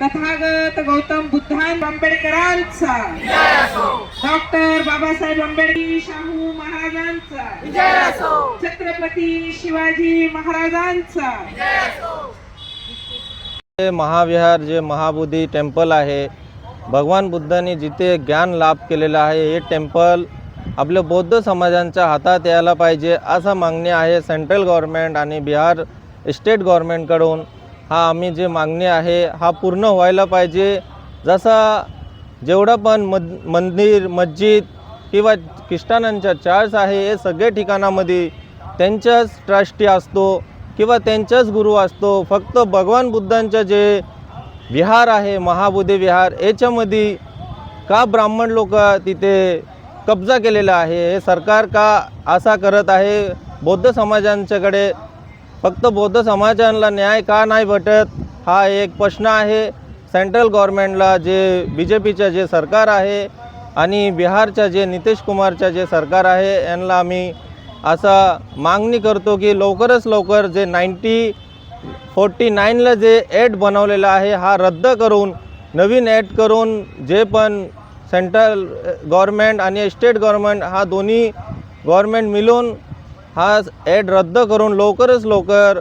तथागत गौतम बुद्धान आंबेडकरांचा, डॉक्टर बाबासाहेब आंबेडकर शाहू महाराजांचा, छत्रपती शिवाजी महाराजांचा। महाविहार जे महाबोधी टेम्पल आहे, भगवान बुद्धांनी जिथे ज्ञान लाभ केलेला आहे, हे टेम्पल आपल्या बौद्ध समाजांच्या हातात यायला पाहिजे असं मागणी आहे सेंट्रल गव्हर्नमेंट आणि बिहार स्टेट गव्हर्नमेंटकडून। हा आम्ही जे मागणी आहे हा पूर्ण व्हायला पाहिजे। जसा जेवढा पण मंदिर मस्जिद किंवा ख्रिस्तानांच्या चर्च आहे, हे सगळे ठिकाणामध्ये त्यांचाच ट्रस्टी असतो किंवा त्यांचाच गुरु असतो। फक्त भगवान बुद्धांचं जे विहार आहे महाबोधी विहार, याच्यामध्ये का ब्राह्मण लोक तिथे कब्जा केलेला आहे? हे सरकार का असा करत आहे? बौद्ध समाजांच्याकडे फक्त बौद्ध समाजाला न्याय का नाही भेटत, हा एक प्रश्न आहे। सेंट्रल गव्हर्नमेंटला जे BJPचं जे सरकार आहे आणि बिहारच्या जे नितीश कुमारचं जे सरकार आहे, यांना आम्ही असा मागणी करतो की लवकरच लवकर जे 1949ला जे ॲक्ट बनवलेला आहे हा रद्द करून नवीन ॲक्ट करून जे पण सेंट्रल गव्हर्नमेंट आणि स्टेट गव्हर्नमेंट हा दोन्ही गव्हर्नमेंट मिळून हा ॲक्ट रद्द करून लवकरच लवकर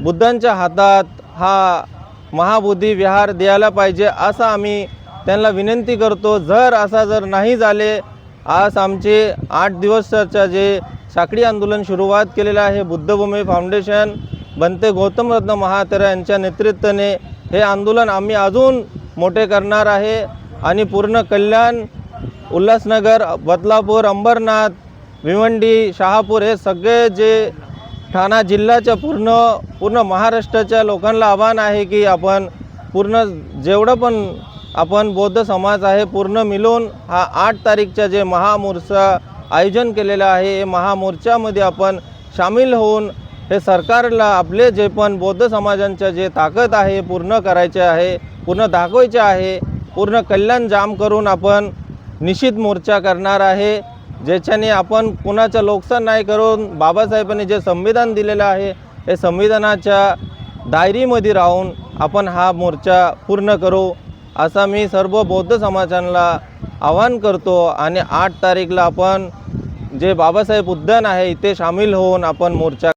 बुद्धांच्या हातात हा महाबोधी विहार द्यायला पाहिजे असं आम्ही त्यांना विनंती करतो। जर नाही झाले, आज आमचे 8 दिवसाचं जे साखळी आंदोलन सुरुवात केलेलं आहे बुद्धभूमी फाउंडेशन बनते गौतम रत्न महातेरा यांच्या नेतृत्वाने, हे आंदोलन आम्ही अजून मोठे करणार आहे आणि पूर्ण कल्याण, उल्हासनगर, बदलापूर, अंबरनाथ, भिवंडी, शहापूर हे सगळे जे ठाणा जिल्ह्याच्या पूर्ण महाराष्ट्राच्या लोकांना आव्हान आहे की आपण पूर्ण जेवढं पण आपण बौद्ध समाज आहे पूर्ण मिळून हा 8 तारीखचा जे महामोर्चा आयोजन केलेलं आहे, हे महामोर्चामध्ये आपण सामील होऊन हे सरकारला आपले जे पण बौद्ध समाजांच्या जे ताकद आहे पूर्ण करायचे आहे, पूर्ण दाखवायचे आहे, पूर्ण कल्याण जाम करून आपण निश्चित मोर्चा करणार आहे, ज्याच्याने आपण कुणाचं लोकसान नाही करून बाबासाहेबांनी जे संविधान दिलेलं आहे हे संविधानाच्या दायरीमध्ये राहून आपण हा मोर्चा पूर्ण करू असा मी सर्व बौद्ध समाजांना आवाहन करतो। आणि 8 तारीखला आपण जे बाबासाहेब उद्यान आहे इथे सामील होऊन आपण मोर्चा